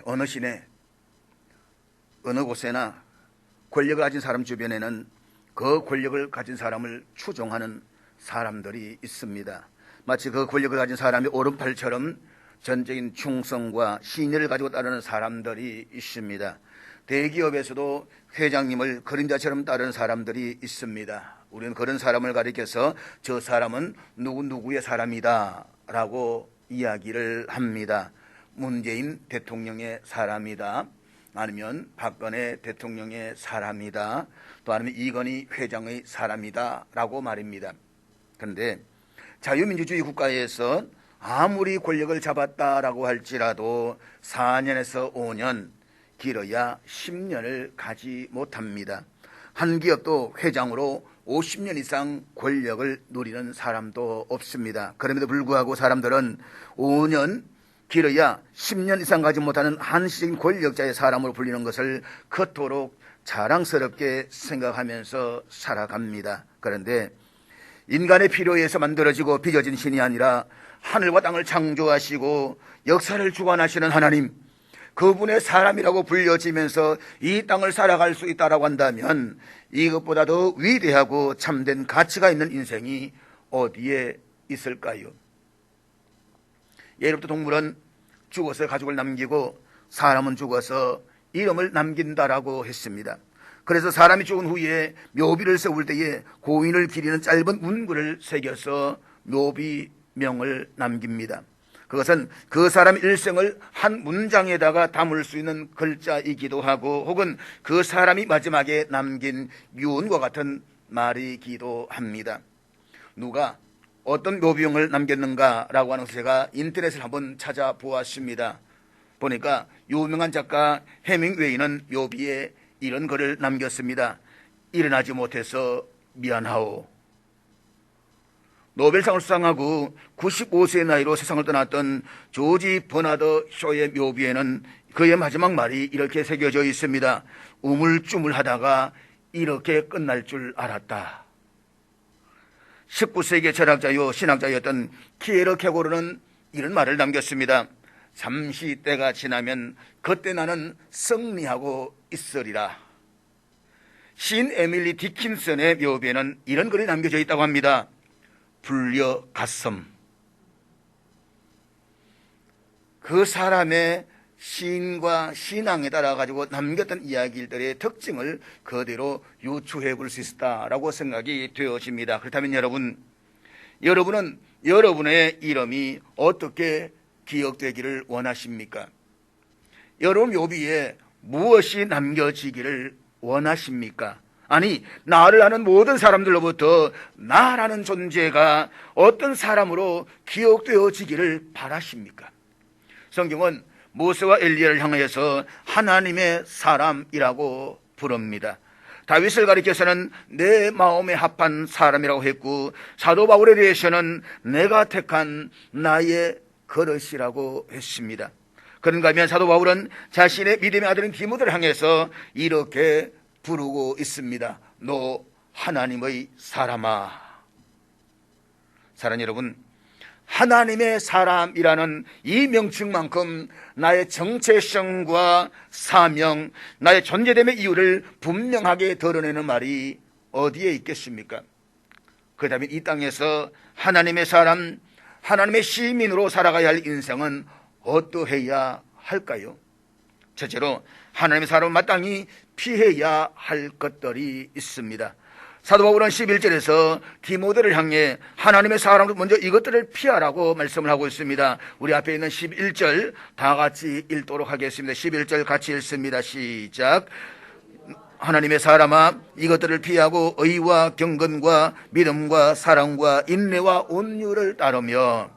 어느 시내 어느 곳에나 권력을 가진 사람 주변에는 그 권력을 가진 사람을 추종하는 사람들이 있습니다. 마치 그 권력을 가진 사람이 오른팔처럼 전적인 충성과 신의를 가지고 따르는 사람들이 있습니다. 대기업에서도 회장님을 그림자처럼 따르는 사람들이 있습니다. 우리는 그런 사람을 가리켜서 저 사람은 누구누구의 사람이다 라고 이야기를 합니다. 문재인 대통령의 사람이다, 아니면 박근혜 대통령의 사람이다, 또 아니면 이건희 회장의 사람이다 라고 말입니다. 그런데 자유민주주의 국가에서 아무리 권력을 잡았다라고 할지라도 4년에서 5년, 길어야 10년을 가지 못합니다. 한 기업도 회장으로 50년 이상 권력을 누리는 사람도 없습니다. 그럼에도 불구하고 사람들은 5년, 길어야 10년 이상 가지 못하는 한시적인 권력자의 사람으로 불리는 것을 그토록 자랑스럽게 생각하면서 살아갑니다. 그런데 인간의 필요에 의해서 만들어지고 빚어진 신이 아니라 하늘과 땅을 창조하시고 역사를 주관하시는 하나님, 그분의 사람이라고 불려지면서 이 땅을 살아갈 수 있다고 한다면 이것보다 더 위대하고 참된 가치가 있는 인생이 어디에 있을까요? 예로부터 동물은 죽어서 가족을 남기고 사람은 죽어서 이름을 남긴다라고 했습니다. 그래서 사람이 죽은 후에 묘비를 세울 때에 고인을 기리는 짧은 문구를 새겨서 묘비명을 남깁니다. 그것은 그 사람의 일생을 한 문장에다가 담을 수 있는 글자이기도 하고, 혹은 그 사람이 마지막에 남긴 유언과 같은 말이기도 합니다. 누가 어떤 묘비명을 남겼는가라고 하는 것을 제가 인터넷을 한번 찾아보았습니다. 보니까 유명한 작가 해밍웨이는 묘비에 이런 글을 남겼습니다. 일어나지 못해서 미안하오. 노벨상을 수상하고 95세의 나이로 세상을 떠났던 조지 버나드 쇼의 묘비에는 그의 마지막 말이 이렇게 새겨져 있습니다. 우물쭈물하다가 이렇게 끝날 줄 알았다. 19세기 철학자요 신학자였던 키에르케고르는 이런 말을 남겼습니다. 잠시 때가 지나면 그때 나는 승리하고 있으리라. 시인 에밀리 디킨슨의 묘비에는 이런 글이 남겨져 있다고 합니다. 불려갔음. 그 사람의 시인과 신앙에 따라 가지고 남겼던 이야기들의 특징을 그대로 유추해 볼 수 있다라고 생각이 되어집니다. 그렇다면 여러분은 여러분의 이름이 어떻게 기억되기를 원하십니까? 여러분 묘비에 무엇이 남겨지기를 원하십니까? 아니, 나를 아는 모든 사람들로부터 나라는 존재가 어떤 사람으로 기억되어지기를 바라십니까? 성경은 모세와 엘리야를 향하여서 하나님의 사람이라고 부릅니다. 다윗을 가리켜서는 내 마음에 합한 사람이라고 했고, 사도 바울에 대해서는 내가 택한 나의 그릇이라고 했습니다. 그런가 하면 사도 바울은 자신의 믿음의 아들인 디모데를 향해서 이렇게 부르고 있습니다. 너 하나님의 사람아. 사랑하는 여러분, 하나님의 사람이라는 이 명칭만큼 나의 정체성과 사명, 나의 존재됨의 이유를 분명하게 드러내는 말이 어디에 있겠습니까? 그렇다면 이 땅에서 하나님의 사람, 하나님의 시민으로 살아가야 할 인생은 어떠해야 할까요? 첫째로 하나님의 사람을 마땅히 피해야 할 것들이 있습니다. 사도 바울은 11절에서 디모데를 향해 하나님의 사람을 먼저 이것들을 피하라고 말씀을 하고 있습니다. 우리 앞에 있는 11절 다 같이 읽도록 하겠습니다. 11절 같이 읽습니다. 시작. 하나님의 사람아, 이것들을 피하고 의와 경건과 믿음과 사랑과 인내와 온유를 따르며.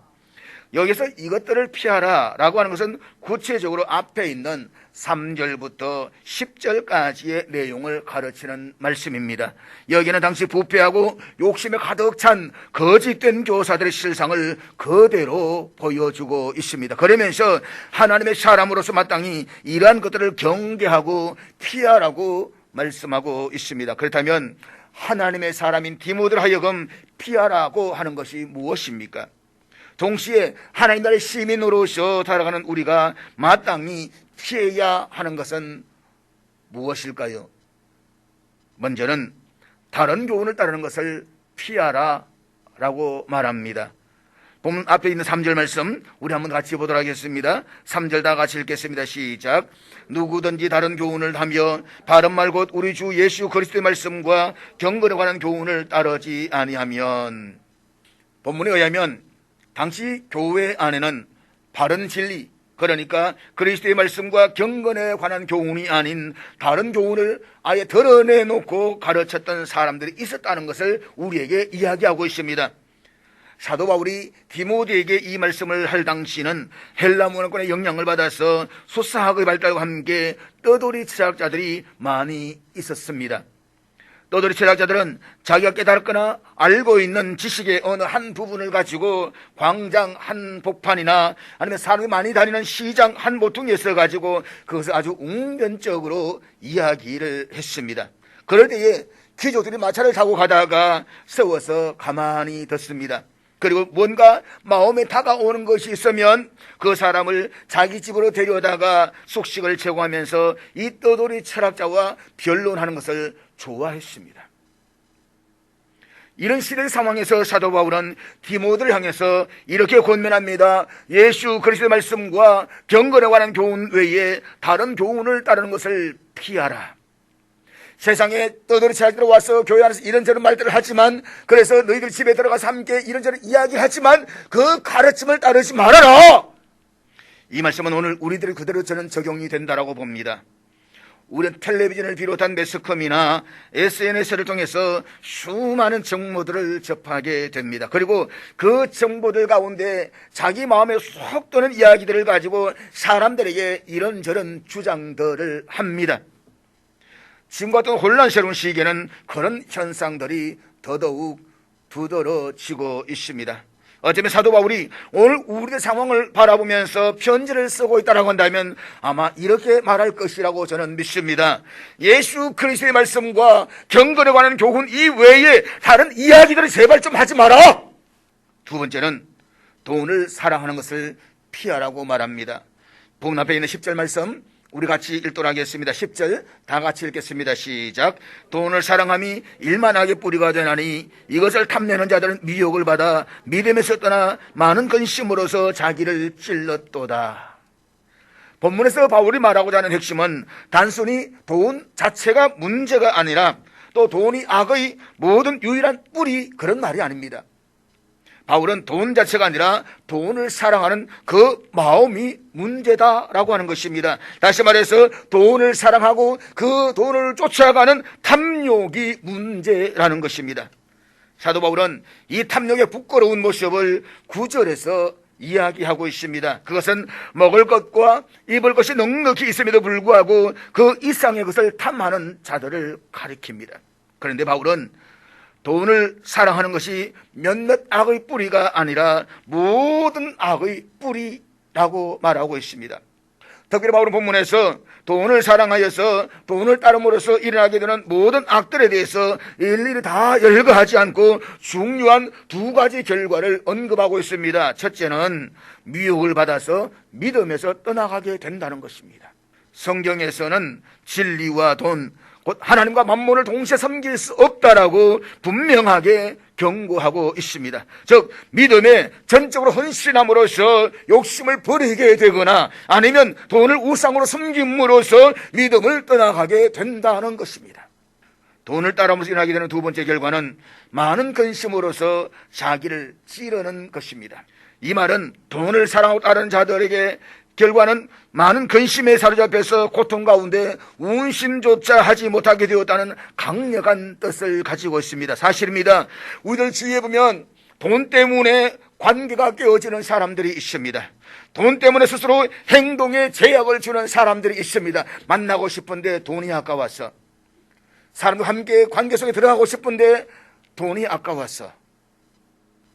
여기서 이것들을 피하라 라고 하는 것은 구체적으로 앞에 있는 3절부터 10절까지의 내용을 가르치는 말씀입니다. 여기는 당시 부패하고 욕심에 가득 찬 거짓된 교사들의 실상을 그대로 보여주고 있습니다. 그러면서 하나님의 사람으로서 마땅히 이러한 것들을 경계하고 피하라고 말씀하고 있습니다. 그렇다면 하나님의 사람인 디모데를 하여금 피하라고 하는 것이 무엇입니까? 동시에 하나님 나라의 시민으로서 살아가는 우리가 마땅히 피해야 하는 것은 무엇일까요? 먼저는 다른 교훈을 따르는 것을 피하라 라고 말합니다. 본문 앞에 있는 3절 말씀 우리 한번 같이 보도록 하겠습니다. 3절 다 같이 읽겠습니다. 시작. 누구든지 다른 교훈을 하며 바른 말 곧 우리 주 예수 그리스도의 말씀과 경건에 관한 교훈을 따르지 아니하면, 본문에 의하면 당시 교회 안에는 바른 진리, 그러니까 그리스도의 말씀과 경건에 관한 교훈이 아닌 다른 교훈을 아예 드러내놓고 가르쳤던 사람들이 있었다는 것을 우리에게 이야기하고 있습니다. 사도 바울이 디모데에게 이 말씀을 할 당시는 헬라 문화권의 영향을 받아서 수사학의 발달과 함께 떠돌이 철학자들이 많이 있었습니다. 떠돌이 철학자들은 자기가 깨달았거나 알고 있는 지식의 어느 한 부분을 가지고 광장 한 복판이나 아니면 사람이 많이 다니는 시장 한 모퉁이에 서가지고 그것을 아주 웅변적으로 이야기를 했습니다. 그럴 때에 귀족들이 마차를 타고 가다가 세워서 가만히 듣습니다. 그리고 뭔가 마음에 다가오는 것이 있으면 그 사람을 자기 집으로 데려다가 숙식을 제공하면서 이 떠돌이 철학자와 변론하는 것을 좋아했습니다. 이런 시대 상황에서 사도 바울은 디모데를 향해서 이렇게 권면합니다. 예수 그리스도의 말씀과 경건에 관한 교훈 외에 다른 교훈을 따르는 것을 피하라. 세상에 떠돌이 철학자들 와서 교회 안에서 이런저런 말들을 하지만, 그래서 너희들 집에 들어가서 함께 이런저런 이야기하지만 그 가르침을 따르지 말아라. 이 말씀은 오늘 우리들이 그대로 저는 적용이 된다라고 봅니다. 우리는 텔레비전을 비롯한 매스컴이나 SNS를 통해서 수많은 정보들을 접하게 됩니다. 그리고 그 정보들 가운데 자기 마음에 쏙 드는 이야기들을 가지고 사람들에게 이런저런 주장들을 합니다. 지금 같은 혼란스러운 시기에는 그런 현상들이 더더욱 두드러지고 있습니다. 어쩌면 사도 바울이 오늘 우리의 상황을 바라보면서 편지를 쓰고 있다고 한다면 아마 이렇게 말할 것이라고 저는 믿습니다. 예수 그리스도의 말씀과 경건에 관한 교훈 이외에 다른 이야기들을 제발 좀 하지 마라. 두 번째는 돈을 사랑하는 것을 피하라고 말합니다. 본문 앞에 있는 10절 말씀 우리 같이 읽도록 하겠습니다. 10절 다 같이 읽겠습니다. 시작. 돈을 사랑함이 일만 악의 뿌리가 되나니 이것을 탐내는 자들은 미혹을 받아 믿음에서 떠나 많은 근심으로서 자기를 찔렀도다. 본문에서 바울이 말하고자 하는 핵심은 단순히 돈 자체가 문제가 아니라 또 돈이 악의 모든 유일한 뿌리, 그런 말이 아닙니다. 바울은 돈 자체가 아니라 돈을 사랑하는 그 마음이 문제다라고 하는 것입니다. 다시 말해서 돈을 사랑하고 그 돈을 쫓아가는 탐욕이 문제라는 것입니다. 사도 바울은 이 탐욕의 부끄러운 모습을 9절에서 이야기하고 있습니다. 그것은 먹을 것과 입을 것이 넉넉히 있음에도 불구하고 그 이상의 것을 탐하는 자들을 가리킵니다. 그런데 바울은 돈을 사랑하는 것이 몇몇 악의 뿌리가 아니라 모든 악의 뿌리라고 말하고 있습니다. 특별히 바울은 본문에서 돈을 사랑하여서 돈을 따름으로써 일어나게 되는 모든 악들에 대해서 일일이 다 열거하지 않고 중요한 두 가지 결과를 언급하고 있습니다. 첫째는 미혹을 받아서 믿음에서 떠나가게 된다는 것입니다. 성경에서는 진리와 돈, 곧 하나님과 만몬을 동시에 섬길 수 없다라고 분명하게 경고하고 있습니다. 즉 믿음에 전적으로 헌신함으로써 욕심을 버리게 되거나 아니면 돈을 우상으로 섬김으로써 믿음을 떠나가게 된다는 것입니다. 돈을 따라오면서 일어나게 되는 두 번째 결과는 많은 근심으로서 자기를 찌르는 것입니다. 이 말은 돈을 사랑하고 따르는 자들에게 결과는 많은 근심에 사로잡혀서 고통 가운데 운신조차 하지 못하게 되었다는 강력한 뜻을 가지고 있습니다. 사실입니다. 우리들 주위에 보면 돈 때문에 관계가 깨어지는 사람들이 있습니다. 돈 때문에 스스로 행동에 제약을 주는 사람들이 있습니다. 만나고 싶은데 돈이 아까워서, 사람과 함께 관계 속에 들어가고 싶은데 돈이 아까워서,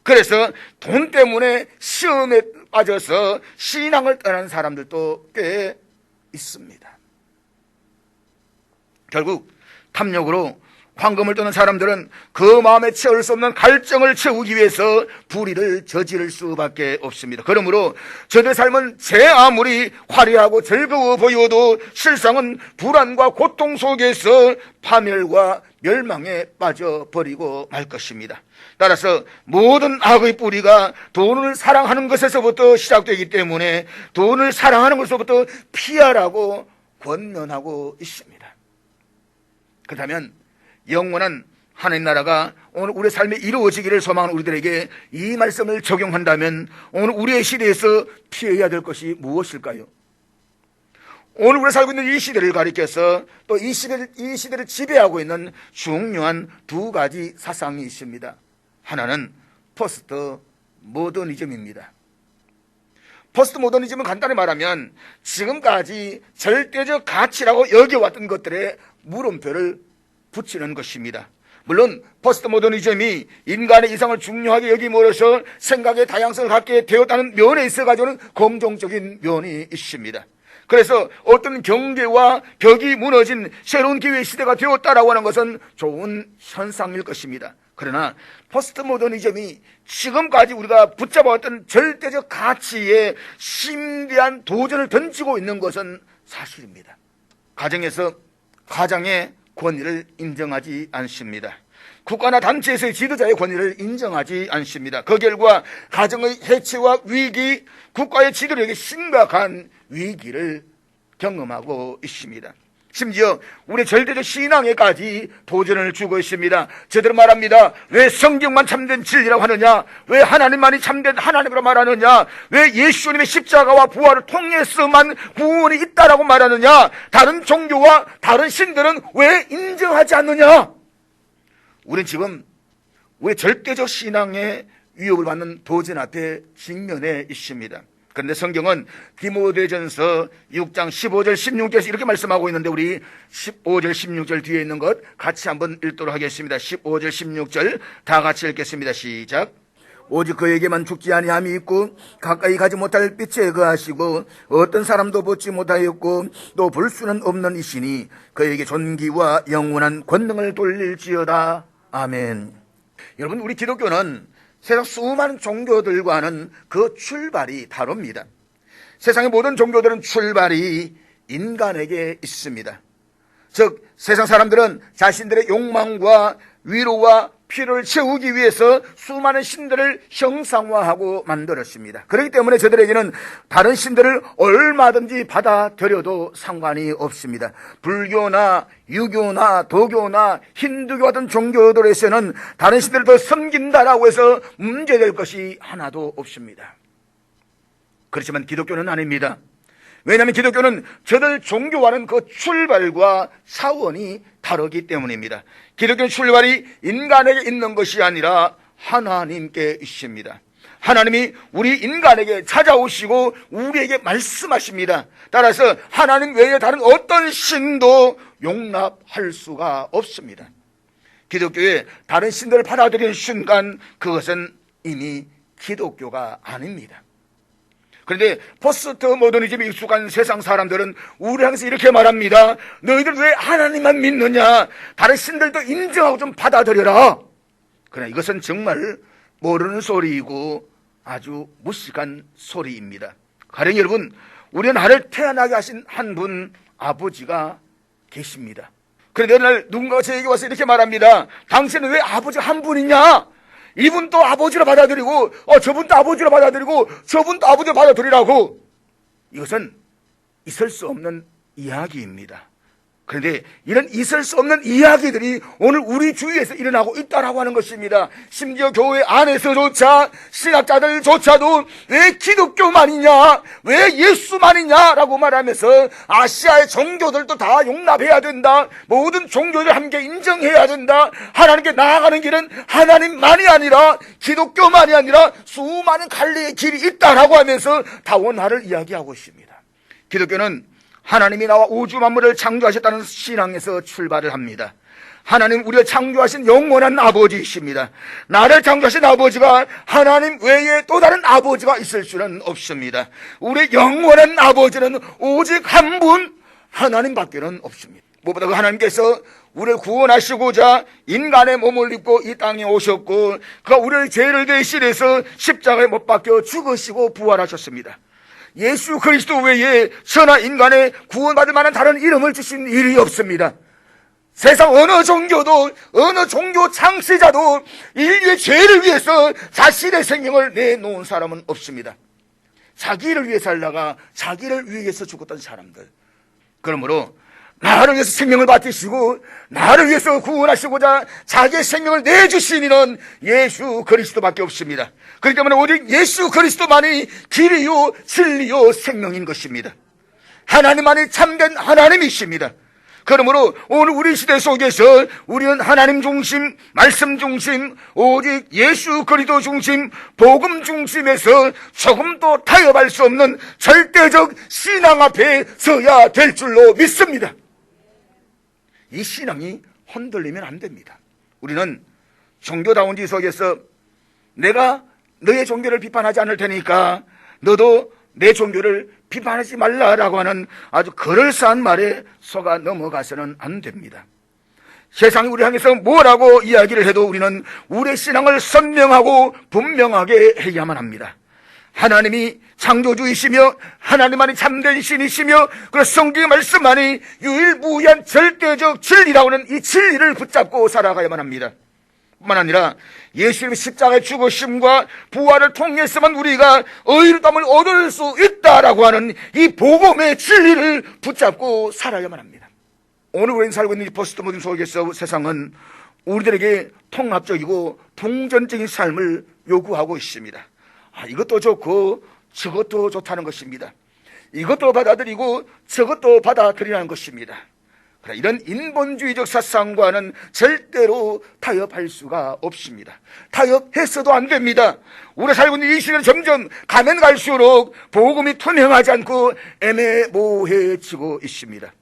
그래서 돈 때문에 시험에 빠져서 신앙을 떠나는 사람들도 꽤 있습니다. 결국 탐욕으로 황금을 떠는 사람들은 그 마음에 채울 수 없는 갈증을 채우기 위해서 불의를 저지를 수밖에 없습니다. 그러므로 저들의 삶은 제 아무리 화려하고 즐거워 보여도 실상은 불안과 고통 속에서 파멸과 멸망에 빠져버리고 말 것입니다. 따라서 모든 악의 뿌리가 돈을 사랑하는 것에서부터 시작되기 때문에 돈을 사랑하는 것에서부터 피하라고 권면하고 있습니다. 그렇다면 영원한 하나님 나라가 오늘 우리의 삶에 이루어지기를 소망하는 우리들에게 이 말씀을 적용한다면 오늘 우리의 시대에서 피해야 될 것이 무엇일까요? 오늘 우리가 살고 있는 이 시대를 가리켜서 또 이 시대를 지배하고 있는 중요한 두 가지 사상이 있습니다. 하나는 포스트 모더니즘입니다. 포스트 모더니즘은 간단히 말하면 지금까지 절대적 가치라고 여겨왔던 것들에 물음표를 붙이는 것입니다. 물론 포스트 모더니즘이 인간의 이상을 중요하게 여김으로써 생각의 다양성을 갖게 되었다는 면에 있어가지고는 긍정적인 면이 있습니다. 그래서 어떤 경계와 벽이 무너진 새로운 기회의 시대가 되었다라고 하는 것은 좋은 현상일 것입니다. 그러나 포스트 모더니즘이 지금까지 우리가 붙잡아왔던 절대적 가치에 심대한 도전을 던지고 있는 것은 사실입니다. 가정에서 가장의 권위를 인정하지 않습니다. 국가나 단체에서의 지도자의 권위를 인정하지 않습니다. 그 결과 가정의 해체와 위기, 국가의 지도력에 심각한 위기를 경험하고 있습니다. 심지어 우리 절대적 신앙에까지 도전을 주고 있습니다. 제대로 말합니다. 왜 성경만 참된 진리라고 하느냐? 왜 하나님만이 참된 하나님으로 말하느냐? 왜 예수님의 십자가와 부활을 통해서만 구원이 있다라고 말하느냐? 다른 종교와 다른 신들은 왜 인정하지 않느냐? 우리는 지금 우리 절대적 신앙의 위협을 받는 도전 앞에 직면해 있습니다. 그런데 성경은 디모데전서 6장 15절 16절에서 이렇게 말씀하고 있는데 우리 15절 16절 뒤에 있는 것 같이 한번 읽도록 하겠습니다. 15절 16절 다 같이 읽겠습니다. 시작. 오직 그에게만 죽지 아니함이 있고 가까이 가지 못할 빛에 거하시고 어떤 사람도 보지 못하였고 또 볼 수는 없는 이시니 그에게 존귀와 영원한 권능을 돌릴지어다. 아멘. 여러분, 우리 기독교는 세상 수많은 종교들과는 그 출발이 다릅니다. 세상의 모든 종교들은 출발이 인간에게 있습니다. 즉 세상 사람들은 자신들의 욕망과 위로와 필요를 채우기 위해서 수많은 신들을 형상화하고 만들었습니다. 그렇기 때문에 저들에게는 다른 신들을 얼마든지 받아들여도 상관이 없습니다. 불교나 유교나 도교나 힌두교 같은 종교들에서는 다른 신들을 더 섬긴다라고 해서 문제될 것이 하나도 없습니다. 그렇지만 기독교는 아닙니다. 왜냐하면 기독교는 저들 종교와는 그 출발과 차원이 다르기 때문입니다. 기독교는 출발이 인간에게 있는 것이 아니라 하나님께 있습니다. 하나님이 우리 인간에게 찾아오시고 우리에게 말씀하십니다. 따라서 하나님 외에 다른 어떤 신도 용납할 수가 없습니다. 기독교에 다른 신들을 받아들이는 순간 그것은 이미 기독교가 아닙니다. 그런데 포스트 모더니즘에 익숙한 세상 사람들은 우리 항상 이렇게 말합니다. 너희들 왜 하나님만 믿느냐? 다른 신들도 인정하고 좀 받아들여라. 그러나 이것은 정말 모르는 소리이고 아주 무식한 소리입니다. 가령 여러분, 우리는 나를 태어나게 하신 한 분 아버지가 계십니다. 그런데 어느 날 누군가가 저에게 와서 이렇게 말합니다. 당신은 왜 아버지 한 분이냐? 이분도 아버지로 받아들이고 저분도 아버지로 받아들이고 저분도 아버지로 받아들이라고. 이것은 있을 수 없는 이야기입니다. 그런데 이런 있을 수 없는 이야기들이 오늘 우리 주위에서 일어나고 있다라고 하는 것입니다. 심지어 교회 안에서조차 신학자들조차도 왜 기독교만이냐, 왜 예수만이냐라고 말하면서 아시아의 종교들도 다 용납해야 된다, 모든 종교를 함께 인정해야 된다, 하나님께 나아가는 길은 하나님만이 아니라 기독교만이 아니라 수많은 갈래의 길이 있다라고 하면서 다원화를 이야기하고 있습니다. 기독교는 하나님이 나와 우주 만물을 창조하셨다는 신앙에서 출발을 합니다. 하나님 우리를 창조하신 영원한 아버지이십니다. 나를 창조하신 아버지가 하나님 외에 또 다른 아버지가 있을 수는 없습니다. 우리 영원한 아버지는 오직 한 분, 하나님밖에는 없습니다. 무엇보다 그 하나님께서 우리를 구원하시고자 인간의 몸을 입고 이 땅에 오셨고, 그가 우리의 죄를 대신해서 십자가에 못 박혀 죽으시고 부활하셨습니다. 예수 그리스도 외에 천하 인간의 구원받을 만한 다른 이름을 주신 일이 없습니다. 세상 어느 종교도, 어느 종교 창시자도 인류의 죄를 위해서 자신의 생명을 내놓은 사람은 없습니다. 자기를 위해 살다가 자기를 위해서 죽었던 사람들. 그러므로 나를 위해서 생명을 바치시고 나를 위해서 구원하시고자 자기의 생명을 내주신 이는 예수 그리스도밖에 없습니다. 그렇기 때문에 오직 예수 그리스도만이 길이요 진리요 생명인 것입니다. 하나님만이 참된 하나님이십니다. 그러므로 오늘 우리 시대 속에서 우리는 하나님 중심, 말씀 중심, 오직 예수 그리스도 중심, 복음 중심에서 조금도 타협할 수 없는 절대적 신앙 앞에 서야 될 줄로 믿습니다. 이 신앙이 흔들리면 안 됩니다. 우리는 종교다운 지석에서 내가 너의 종교를 비판하지 않을 테니까 너도 내 종교를 비판하지 말라라고 하는 아주 그럴싸한 말에 속아 넘어가서는 안 됩니다. 세상이 우리 향해서 뭐라고 이야기를 해도 우리는 우리의 신앙을 선명하고 분명하게 해야만 합니다. 하나님이 창조주이시며 하나님만이 참된 신이시며 그 성경의 말씀만이 유일무이한 절대적 진리라고 하는 이 진리를 붙잡고 살아가야만 합니다. 뿐만 아니라 예수님의 십자가의 죽으심과 부활을 통해서만 우리가 의롭다함을 얻을 수 있다라고 하는 이 복음의 진리를 붙잡고 살아야만 합니다. 오늘 우리는 살고 있는 이 포스트모던 속에서 세상은 우리들에게 통합적이고 동전적인 삶을 요구하고 있습니다. 이것도 좋고 저것도 좋다는 것입니다. 이것도 받아들이고 저것도 받아들이라는 것입니다. 이런 인본주의적 사상과는 절대로 타협할 수가 없습니다. 타협했어도 안 됩니다. 우리가 살고 있는 이 시대는 점점 가면 갈수록 복음이 투명하지 않고 애매모호해지고 있습니다.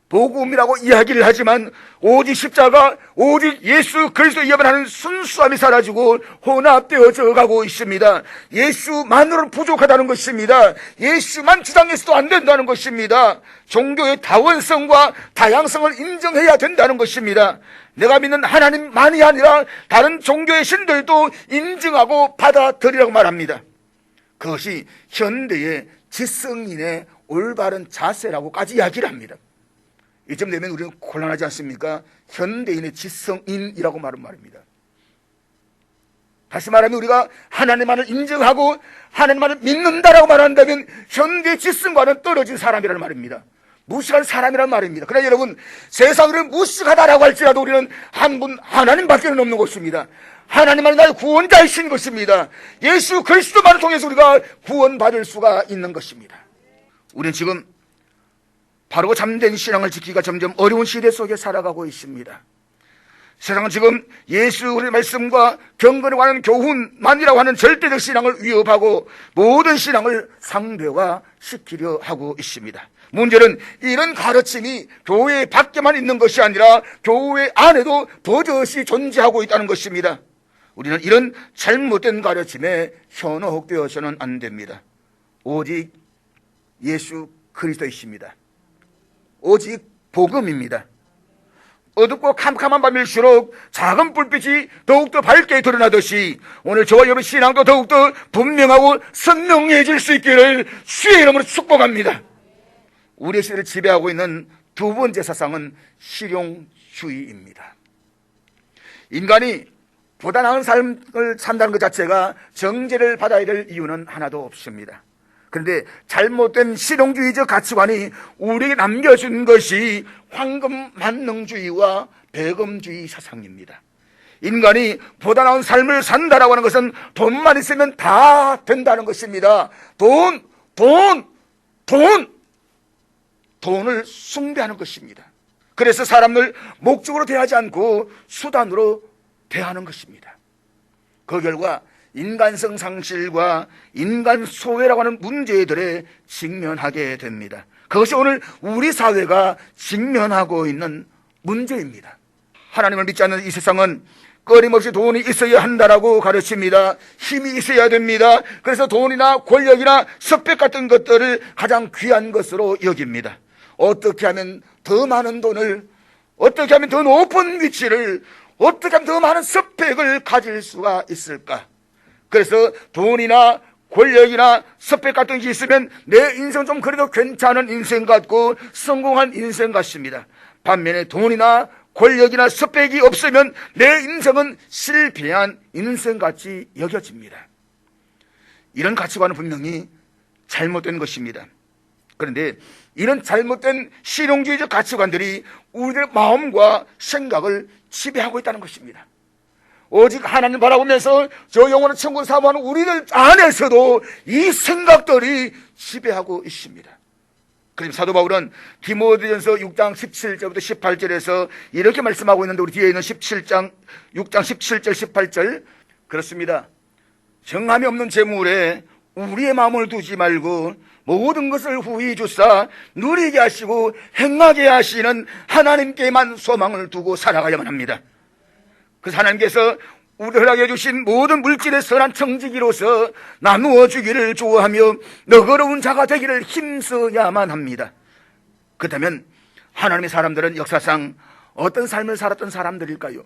복음이라고 이야기를 하지만 오직 십자가, 오직 예수 그리스도 예배하는 순수함이 사라지고 혼합되어져 가고 있습니다. 예수만으로는 부족하다는 것입니다. 예수만 주장해서도 안 된다는 것입니다. 종교의 다원성과 다양성을 인정해야 된다는 것입니다. 내가 믿는 하나님만이 아니라 다른 종교의 신들도 인정하고 받아들이라고 말합니다. 그것이 현대의 지성인의 올바른 자세라고까지 이야기를 합니다. 이쯤 되면 우리는 곤란하지 않습니까? 현대인의 지성인이라고 말입니다. 다시 말하면 우리가 하나님만을 인정하고 하나님만을 믿는다라고 말한다면 현대 지성과는 떨어진 사람이라는 말입니다. 무식한 사람이라는 말입니다. 그러나 여러분, 세상을 무식하다라고 할지라도 우리는 한 분 하나님밖에 없는 것입니다. 하나님만이 나의 구원자이신 것입니다. 예수 그리스도만을 통해서 우리가 구원받을 수가 있는 것입니다. 우리는 지금 바르고 참된 신앙을 지키기가 점점 어려운 시대 속에 살아가고 있습니다. 세상은 지금 예수의 말씀과 경건에 관한 교훈만이라고 하는 절대적 신앙을 위협하고 모든 신앙을 상대화시키려 하고 있습니다. 문제는 이런 가르침이 교회 밖에만 있는 것이 아니라 교회 안에도 버젓이 존재하고 있다는 것입니다. 우리는 이런 잘못된 가르침에 현혹되어서는 안 됩니다. 오직 예수 그리스도이십니다. 오직 복음입니다. 어둡고 캄캄한 밤일수록 작은 불빛이 더욱더 밝게 드러나듯이 오늘 저와 여러분 신앙도 더욱더 분명하고 선명해질 수 있기를 주의 이름으로 축복합니다. 우리의 시대를 지배하고 있는 두 번째 사상은 실용주의입니다. 인간이 보다 나은 삶을 산다는 것 자체가 정죄를 받아야 될 이유는 하나도 없습니다. 그런데 잘못된 실용주의적 가치관이 우리에게 남겨준 것이 황금 만능주의와 배금주의 사상입니다. 인간이 보다 나은 삶을 산다라고 하는 것은 돈만 있으면 다 된다는 것입니다. 돈을 숭배하는 것입니다. 그래서 사람을 목적으로 대하지 않고 수단으로 대하는 것입니다. 그 결과 인간성 상실과 인간 소외라고 하는 문제들에 직면하게 됩니다. 그것이 오늘 우리 사회가 직면하고 있는 문제입니다. 하나님을 믿지 않는 이 세상은 끊임없이 돈이 있어야 한다라고 가르칩니다. 힘이 있어야 됩니다. 그래서 돈이나 권력이나 석백 같은 것들을 가장 귀한 것으로 여깁니다. 어떻게 하면 더 많은 돈을, 어떻게 하면 더 높은 위치를, 어떻게 하면 더 많은 스펙을 가질 수가 있을까? 그래서 돈이나 권력이나 스펙 같은 게 있으면 내 인생 좀 그래도 괜찮은 인생 같고 성공한 인생 같습니다. 반면에 돈이나 권력이나 스펙이 없으면 내 인생은 실패한 인생같이 여겨집니다. 이런 가치관은 분명히 잘못된 것입니다. 그런데 이런 잘못된 실용주의적 가치관들이 우리들의 마음과 생각을 지배하고 있다는 것입니다. 오직 하나님 바라보면서 저 영원한 천국을 사모하는 우리들 안에서도 이 생각들이 지배하고 있습니다. 그래서 사도 바울은 디모데전서 6장 17절부터 18절에서 이렇게 말씀하고 있는데, 우리 뒤에 있는 6장 17절 18절 그렇습니다. 정함이 없는 재물에 우리의 마음을 두지 말고 모든 것을 후히 주사 누리게 하시고 행하게 하시는 하나님께만 소망을 두고 살아가야만 합니다. 그래서 하나님께서 우리를 허락해 주신 모든 물질의 선한 청지기로서 나누어 주기를 좋아하며 너그러운 자가 되기를 힘써야만 합니다. 그렇다면 하나님의 사람들은 역사상 어떤 삶을 살았던 사람들일까요?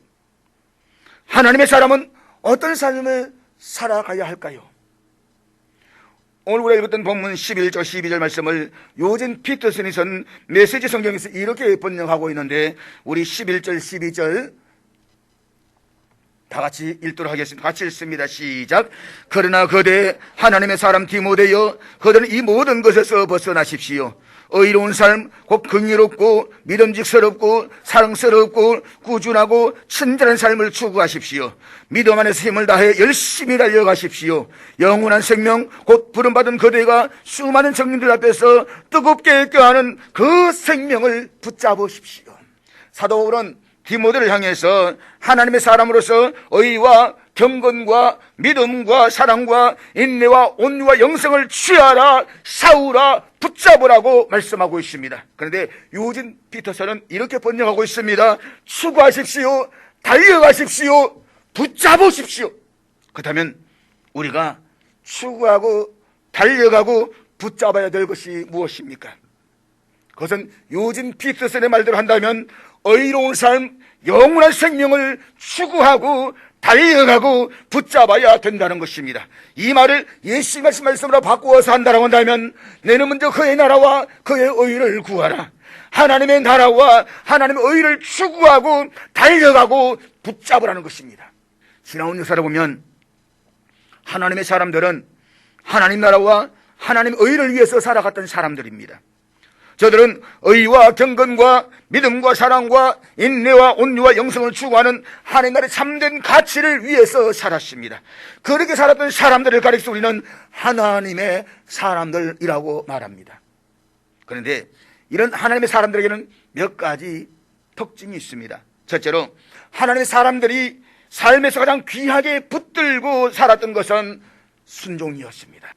하나님의 사람은 어떤 삶을 살아가야 할까요? 오늘 우리가 읽었던 본문 11절 12절 말씀을 요진 피터슨이 쓴 메시지 성경에서 이렇게 번역하고 있는데, 우리 11절 12절 다 같이 읽도록 하겠습니다. 같이 읽습니다. 시작. 그러나 그대 하나님의 사람 디모데여, 그대는 이 모든 것에서 벗어나십시오. 의로운 삶, 곧 긍휼롭고 믿음직스럽고 사랑스럽고 꾸준하고 친절한 삶을 추구하십시오. 믿음 안에서 힘을 다해 열심히 달려가십시오. 영원한 생명, 곧 부름받은 그대가 수많은 청년들 앞에서 뜨겁게 껴안은 그 생명을 붙잡으십시오. 사도 바울은 디모데를 향해서 하나님의 사람으로서 의와 경건과 믿음과 사랑과 인내와 온유와 영성을 취하라, 싸우라, 붙잡으라고 말씀하고 있습니다. 그런데 요진 피터슨은 이렇게 번역하고 있습니다. 추구하십시오, 달려가십시오, 붙잡으십시오. 그렇다면 우리가 추구하고 달려가고 붙잡아야 될 것이 무엇입니까? 그것은 요진 피터슨의 말대로 한다면 의로운 삶, 영원한 생명을 추구하고 달려가고 붙잡아야 된다는 것입니다. 이 말을 예수 말씀으로 바꾸어서 한다고 한다면, 너는 먼저 그의 나라와 그의 의를 구하라. 하나님의 나라와 하나님의 의를 추구하고 달려가고 붙잡으라는 것입니다. 지나온 역사를 보면 하나님의 사람들은 하나님 나라와 하나님의 의를 위해서 살아갔던 사람들입니다. 저들은 의와 경건과 믿음과 사랑과 인내와 온유와 영성을 추구하는 하나님 나라의 참된 가치를 위해서 살았습니다. 그렇게 살았던 사람들을 가리켜서 우리는 하나님의 사람들이라고 말합니다. 그런데 이런 하나님의 사람들에게는 몇 가지 특징이 있습니다. 첫째로 하나님의 사람들이 삶에서 가장 귀하게 붙들고 살았던 것은 순종이었습니다.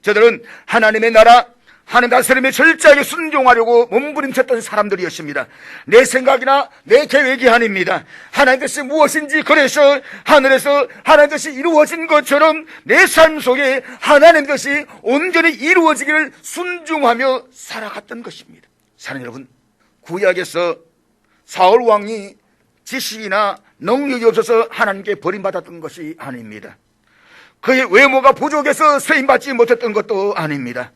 저들은 하나님의 나라, 하나님 다스림에 철저하게 순종하려고 몸부림쳤던 사람들이었습니다. 내 생각이나 내 계획이 아닙니다. 하나님 뜻이 무엇인지, 그래서 하늘에서 하나님 뜻이 이루어진 것처럼 내 삶 속에 하나님 뜻이 온전히 이루어지기를 순종하며 살아갔던 것입니다. 사랑하는 여러분, 구약에서 사울 왕이 지식이나 능력이 없어서 하나님께 버림받았던 것이 아닙니다. 그의 외모가 부족해서 세임받지 못했던 것도 아닙니다.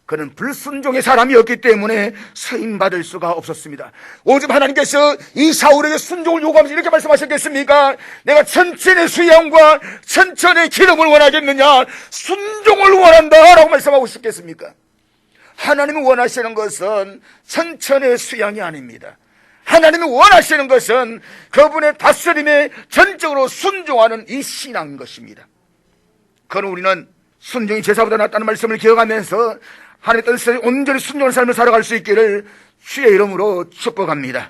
그는 불순종의 사람이었기 때문에 세임받을 수가 없었습니다. 오직 하나님께서 이 사울에게 순종을 요구하면서 이렇게 말씀하셨겠습니까? 내가 천천의 수양과 천천의 기름을 원하겠느냐? 순종을 원한다 라고 말씀하고 싶겠습니까? 하나님이 원하시는 것은 천천의 수양이 아닙니다. 하나님이 원하시는 것은 그분의 다스림에 전적으로 순종하는 이 신앙인 것입니다. 그럼 우리는 순종이 제사보다 낫다는 말씀을 기억하면서 하나님의 뜻에 온전히 순종하는 삶을 살아갈 수 있기를 주의 이름으로 축복합니다.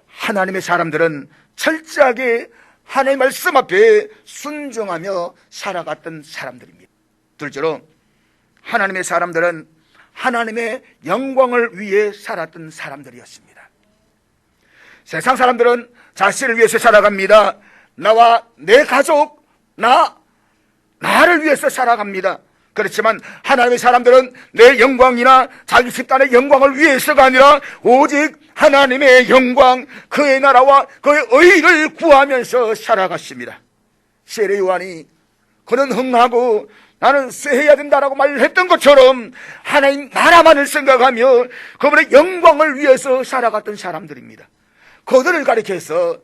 하나님의 사람들은 철저하게 하나님의 말씀 앞에 순종하며 살아갔던 사람들입니다. 둘째로 하나님의 사람들은 하나님의 영광을 위해 살았던 사람들이었습니다. 세상 사람들은 자신을 위해서 살아갑니다. 나와 내 가족, 나를 위해서 살아갑니다. 그렇지만 하나님의 사람들은 내 영광이나 자기 집단의 영광을 위해서가 아니라 오직 하나님의 영광, 그의 나라와 그의 의를 구하면서 살아갔습니다. 세례 요한이 그는 흥하고 나는 쇠해야 된다라고 말을 했던 것처럼 하나님 나라만을 생각하며 그분의 영광을 위해서 살아갔던 사람들입니다. 그들을 가리켜서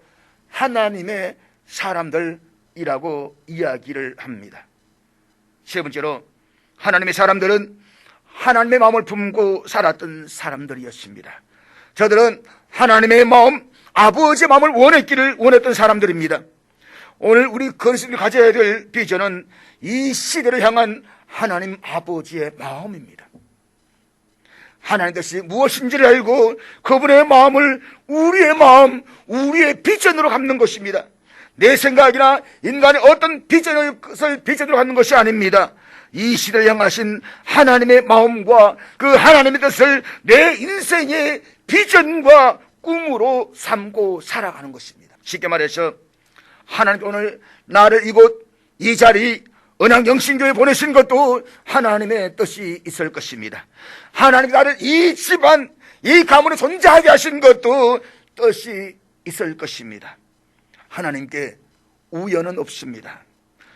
하나님의 사람들이라고 이야기를 합니다. 세 번째로, 하나님의 사람들은 하나님의 마음을 품고 살았던 사람들이었습니다. 저들은 하나님의 마음, 아버지의 마음을 원했던 사람들입니다. 오늘 우리 그리스도인이 가져야 될 비전은 이 시대를 향한 하나님 아버지의 마음입니다. 하나님 뜻이 무엇인지를 알고 그분의 마음을 우리의 마음, 우리의 비전으로 갖는 것입니다. 내 생각이나 인간의 어떤 비전으로 갖는 것이 아닙니다. 이 시대를 향하신 하나님의 마음과 그 하나님의 뜻을 내 인생의 비전과 꿈으로 삼고 살아가는 것입니다. 쉽게 말해서 하나님께 오늘 나를 이곳 이 자리 은왕영신교에 보내신 것도 하나님의 뜻이 있을 것입니다. 하나님 나를 이 집안, 이 가문에 존재하게 하신 것도 뜻이 있을 것입니다. 하나님께 우연은 없습니다.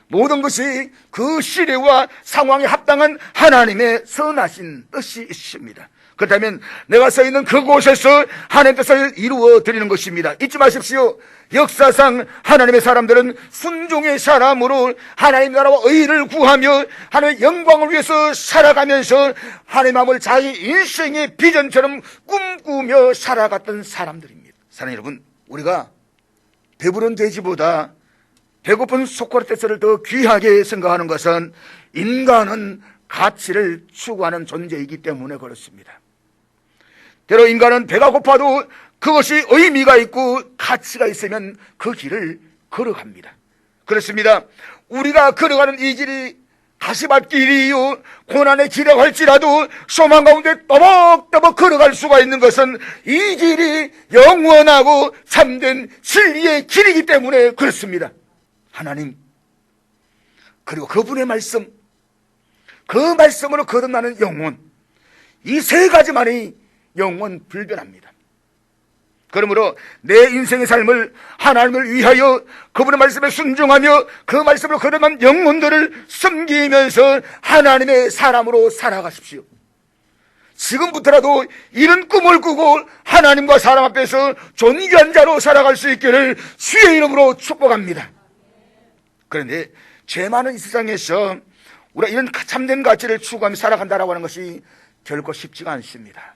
모든 것이 그 시대와 상황에 합당한 하나님의 선하신 뜻이 있습니다. 그렇다면 내가 서 있는 그곳에서 하나님의 뜻을 이루어 드리는 것입니다. 잊지 마십시오. 역사상 하나님의 사람들은 순종의 사람으로 하나님 나라와 의를 구하며 하나님의 영광을 위해서 살아가면서 하나님의 마음을 자기 인생의 비전처럼 꿈꾸며 살아갔던 사람들입니다. 사랑하는 여러분, 우리가 배부른 돼지보다 배고픈 소크라테스를 더 귀하게 생각하는 것은 인간은 가치를 추구하는 존재이기 때문에 그렇습니다. 때로 인간은 배가 고파도 그것이 의미가 있고 가치가 있으면 그 길을 걸어갑니다. 그렇습니다. 우리가 걸어가는 이 길이 가시밭길이요 고난의 길이라고 할지라도 소망 가운데 떠벅떠벅 걸어갈 수가 있는 것은 이 길이 영원하고 참된 진리의 길이기 때문에 그렇습니다. 하나님, 그리고 그분의 말씀, 그 말씀으로 거듭나는 영혼, 이 세 가지만이 영원 불변합니다. 그러므로 내 인생의 삶을 하나님을 위하여 그분의 말씀에 순종하며 그 말씀으로 거듭난 영혼들을 섬기면서 하나님의 사람으로 살아가십시오. 지금부터라도 이런 꿈을 꾸고 하나님과 사람 앞에서 존귀한 자로 살아갈 수 있기를 주의 이름으로 축복합니다. 그런데 죄 많은 이 세상에서 우리가 이런 참된 가치를 추구하며 살아간다라고 하는 것이 결코 쉽지가 않습니다.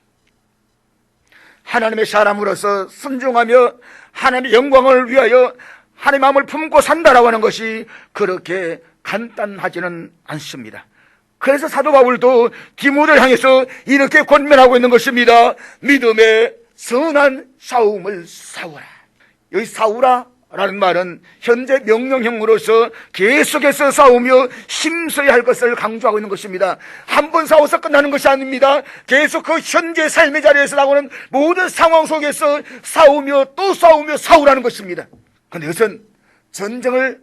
하나님의 사람으로서 순종하며 하나님의 영광을 위하여 하나님의 마음을 품고 산다라고 하는 것이 그렇게 간단하지는 않습니다. 그래서 사도 바울도 디모데를 향해서 이렇게 권면하고 있는 것입니다. 믿음의 선한 싸움을 싸우라. 여기 싸우라 라는 말은 현재 명령형으로서 계속해서 싸우며 힘써야 할 것을 강조하고 있는 것입니다. 한 번 싸워서 끝나는 것이 아닙니다. 계속 그 현재 삶의 자리에서 나오는 모든 상황 속에서 싸우며 또 싸우며 싸우라는 것입니다. 그런데 이것은 전쟁을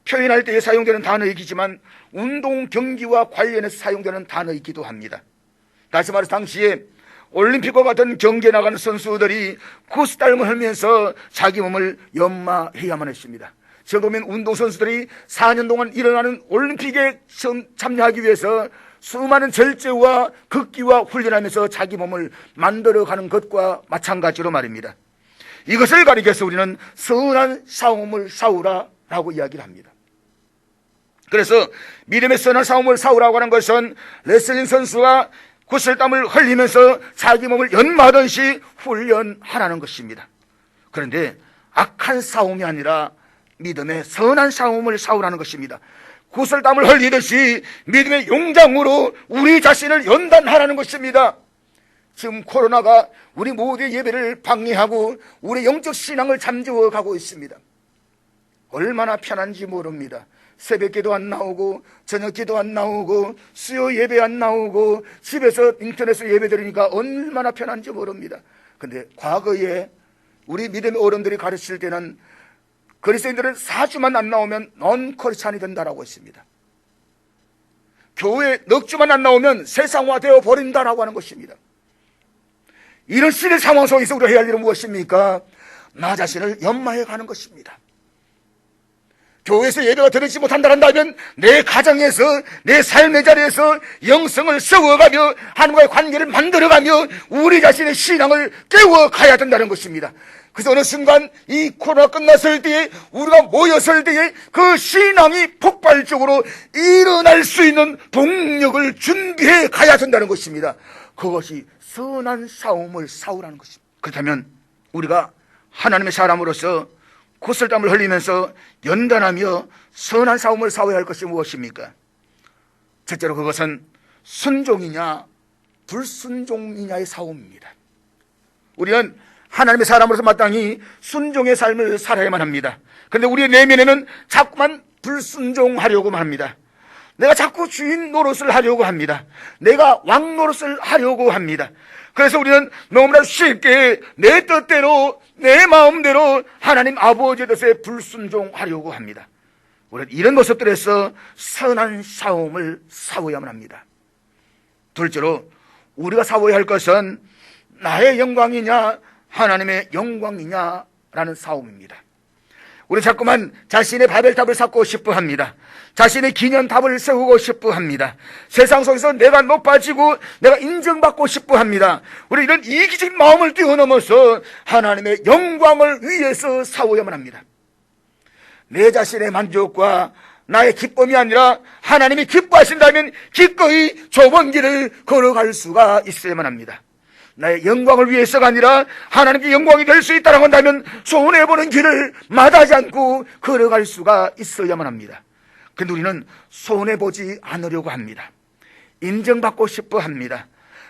표현할 때에 사용되는 단어이기지만 운동 경기와 관련해서 사용되는 단어이기도 합니다. 다시 말해서 당시에 올림픽과 같은 경기에 나가는 선수들이 구스땀을 흘면서 자기 몸을 연마해야만 했습니다. 지금보면 운동선수들이 4년 동안 일어나는 올림픽에 참여하기 위해서 수많은 절제와 극기와 훈련하면서 자기 몸을 만들어가는 것과 마찬가지로 말입니다. 이것을 가리켜서 우리는 선한 싸움을 싸우라 라고 이야기를 합니다. 그래서 믿음의 선한 싸움을 싸우라고 하는 것은 레슬링 선수가 구슬땀을 흘리면서 자기 몸을 연마하듯이 훈련하라는 것입니다. 그런데 악한 싸움이 아니라 믿음의 선한 싸움을 싸우라는 것입니다. 구슬땀을 흘리듯이 믿음의 용장으로 우리 자신을 연단하라는 것입니다. 지금 코로나가 우리 모두의 예배를 방해하고 우리 영적 신앙을 잠재워 가고 있습니다. 얼마나 편한지 모릅니다. 새벽기도 안 나오고 저녁기도 안 나오고 수요 예배 안 나오고 집에서 인터넷으로 예배 드리니까 얼마나 편한지 모릅니다. 근데 과거에 우리 믿음의 어른들이 가르칠 때는 그리스도인들은 4주만 안 나오면 넌 크리스찬이 된다라고 했습니다. 교회 넉 주만 안 나오면 세상화되어 버린다라고 하는 것입니다. 이런 시대 상황 속에서 우리가 해야 할 일은 무엇입니까? 나 자신을 연마해 가는 것입니다. 교회에서 예배가 드리지 못한다면 내 가정에서, 내 삶의 자리에서 영성을 세워가며 하나님과의 관계를 만들어가며 우리 자신의 신앙을 깨워가야 된다는 것입니다. 그래서 어느 순간 이 코로나 끝났을 때에, 우리가 모였을 때에 그 신앙이 폭발적으로 일어날 수 있는 동력을 준비해 가야 된다는 것입니다. 그것이 선한 싸움을 싸우라는 것입니다. 그렇다면 우리가 하나님의 사람으로서 구슬땀을 흘리면서 연단하며 선한 싸움을 싸워야 할 것이 무엇입니까? 첫째로 그것은 순종이냐 불순종이냐의 싸움입니다. 우리는 하나님의 사람으로서 마땅히 순종의 삶을 살아야만 합니다. 그런데 우리의 내면에는 자꾸만 불순종하려고만 합니다. 내가 자꾸 주인 노릇을 하려고 합니다. 내가 왕 노릇을 하려고 합니다. 그래서 우리는 너무나 쉽게 내 뜻대로, 내 마음대로 하나님 아버지의 뜻에 불순종하려고 합니다. 우리는 이런 모습들에서 선한 싸움을 싸워야만 합니다. 둘째로 우리가 싸워야 할 것은 나의 영광이냐 하나님의 영광이냐라는 싸움입니다. 우리 자꾸만 자신의 바벨탑을 쌓고 싶어 합니다. 자신의 기념탑을 세우고 싶어 합니다. 세상 속에서 내가 높아지고 내가 인정받고 싶어 합니다. 우리 이런 이기적인 마음을 뛰어넘어서 하나님의 영광을 위해서 싸워야만 합니다. 내 자신의 만족과 나의 기쁨이 아니라 하나님이 기뻐하신다면 기꺼이 좁은 길을 걸어갈 수가 있어야만 합니다. 나의 영광을 위해서가 아니라 하나님께 영광이 될 수 있다고 한다면 손해보는 길을 마다하지 않고 걸어갈 수가 있어야만 합니다. 그런데 우리는 손해보지 않으려고 합니다. 인정받고 싶어 합니다.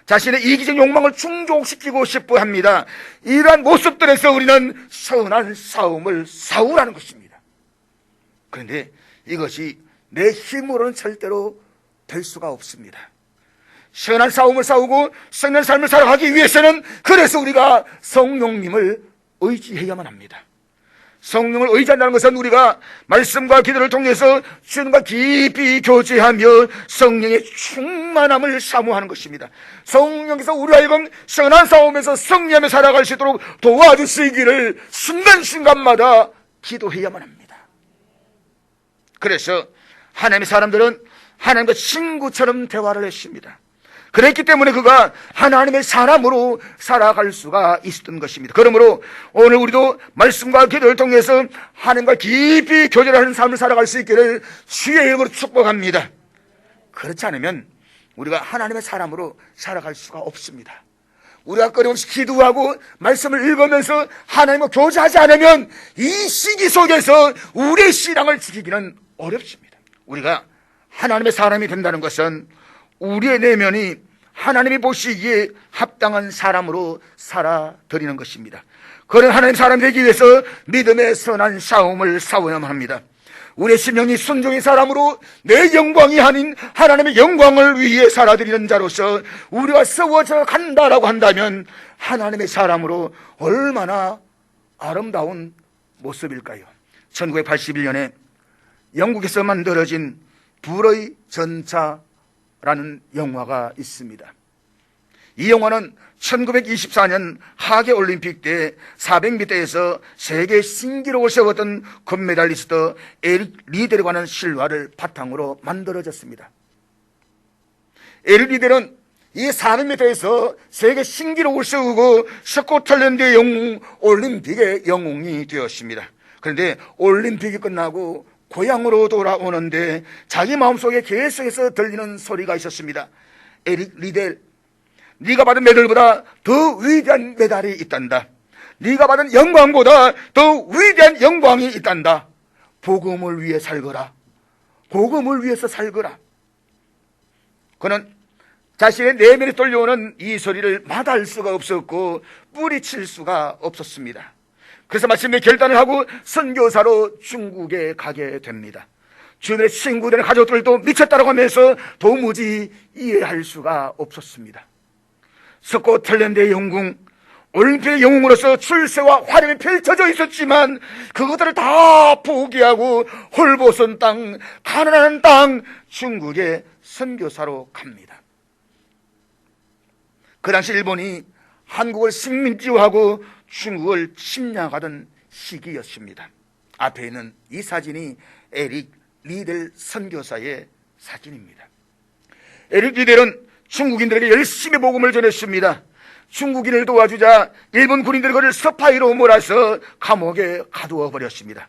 자신의 이기적 욕망을 충족시키고 싶어 합니다. 이러한 모습들에서 우리는 선한 싸움을 싸우라는 것입니다. 그런데 이것이 내 힘으로는 절대로 될 수가 없습니다. 선한 싸움을 싸우고 선한 삶을 살아가기 위해서는 그래서 우리가 성령님을 의지해야만 합니다. 성령을 의지한다는 것은 우리가 말씀과 기도를 통해서 주님과 깊이 교제하며 성령의 충만함을 사모하는 것입니다. 성령께서 우리 하여금 선한 싸움에서 승리하며 살아갈 수 있도록 도와주시기를 순간순간마다 기도해야만 합니다. 그래서 하나님의 사람들은 하나님과 친구처럼 대화를 했습니다. 그랬기 때문에 그가 하나님의 사람으로 살아갈 수가 있었던 것입니다. 그러므로 오늘 우리도 말씀과 기도를 통해서 하나님과 깊이 교제를 하는 삶을 살아갈 수 있기를 주의 이름으로 축복합니다. 그렇지 않으면 우리가 하나님의 사람으로 살아갈 수가 없습니다. 우리가 끊임없이 기도하고 말씀을 읽으면서 하나님과 교제하지 않으면 이 시기 속에서 우리의 신앙을 지키기는 어렵습니다. 우리가 하나님의 사람이 된다는 것은 우리의 내면이 하나님이 보시기에 합당한 사람으로 살아드리는 것입니다. 그런 하나님 사람이 되기 위해서 믿음의 선한 싸움을 싸워야만 합니다. 우리의 심령이 순종의 사람으로 내 영광이 아닌 하나님의 영광을 위해 살아드리는 자로서 우리가 세워져 간다라고 한다면 하나님의 사람으로 얼마나 아름다운 모습일까요? 1981년에 영국에서 만들어진 불의 전차라는 영화가 있습니다. 이 영화는 1924년 하계올림픽 때 400m에서 세계 신기록을 세웠던 금메달리스트 에릭 리델에 관한 실화를 바탕으로 만들어졌습니다. 에릭 리델은 이 400m에서 세계 신기록을 세우고 스코틀랜드 영웅 올림픽의 영웅이 되었습니다. 그런데 올림픽이 끝나고 고향으로 돌아오는데 자기 마음속에 계속해서 들리는 소리가 있었습니다. 에릭 리델, 네가 받은 메달보다 더 위대한 메달이 있단다. 네가 받은 영광보다 더 위대한 영광이 있단다. 복음을 위해 살거라. 복음을 위해서 살거라. 그는 자신의 내면에 떨려오는 이 소리를 마다할 수가 없었고 뿌리칠 수가 없었습니다. 그래서 마침내 결단을 하고 선교사로 중국에 가게 됩니다. 주변의 친구들의 가족들도 미쳤다고 하면서 도무지 이해할 수가 없었습니다. 스코틀랜드의 영웅 올림픽의 영웅으로서 출세와 활약이 펼쳐져 있었지만 그것들을 다 포기하고 홀보선 땅, 가난한 땅 중국에 선교사로 갑니다. 그 당시 일본이 한국을 식민지화하고 중국을 침략하던 시기였습니다. 앞에 있는 이 사진이 에릭 리델 선교사의 사진입니다. 에릭 리델은 중국인들에게 열심히 복음을 전했습니다. 중국인을 도와주자 일본 군인들이 그를 스파이로 몰아서 감옥에 가두어 버렸습니다.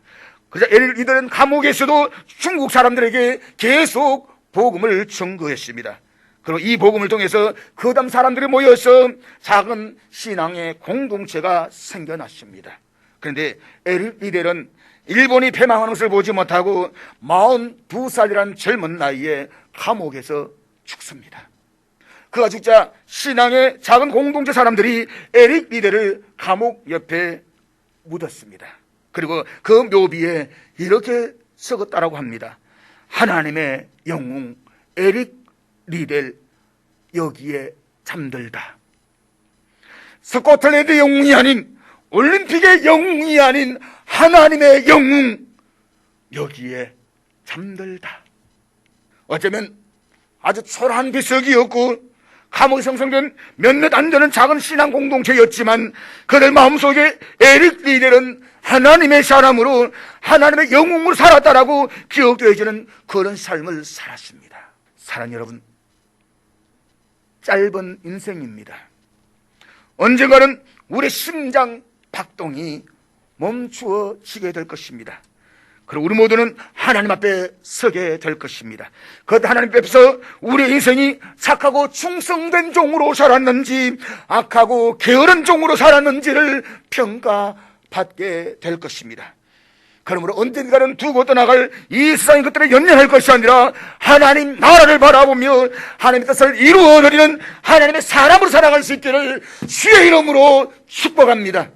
그래서 에릭 리델은 감옥에서도 중국 사람들에게 계속 복음을 전거했습니다. 그리고 이 복음을 통해서 그 다음 사람들이 모여서 작은 신앙의 공동체가 생겨났습니다. 그런데 에릭 리델은 일본이 패망하는 것을 보지 못하고 42살이라는 젊은 나이에 감옥에서 죽습니다. 그가 죽자 신앙의 작은 공동체 사람들이 에릭 리델을 감옥 옆에 묻었습니다. 그리고 그 묘비에 이렇게 적었다라고 합니다. 하나님의 영웅 에릭 리델 여기에 잠들다. 스코틀랜드 영웅이 아닌, 올림픽의 영웅이 아닌 하나님의 영웅 여기에 잠들다. 어쩌면 아주 초라한 비석이었고 감옥에 형성된 몇몇 안 되는 작은 신앙 공동체였지만 그들 마음속에 에릭 리델은 하나님의 사람으로 하나님의 영웅으로 살았다라고 기억되어지는 그런 삶을 살았습니다. 사랑하는 여러분, 짧은 인생입니다. 언젠가는 우리 심장 박동이 멈추어지게 될 것입니다. 그리고 우리 모두는 하나님 앞에 서게 될 것입니다. 그 하나님 앞에서 우리의 인생이 착하고 충성된 종으로 살았는지 악하고 게으른 종으로 살았는지를 평가받게 될 것입니다. 그러므로 언젠가는 두고 떠나갈 이 세상의 것들에 연연할 것이 아니라 하나님 나라를 바라보며 하나님의 뜻을 이루어드리는 하나님의 사람으로 살아갈 수 있기를 주의 이름으로 축복합니다.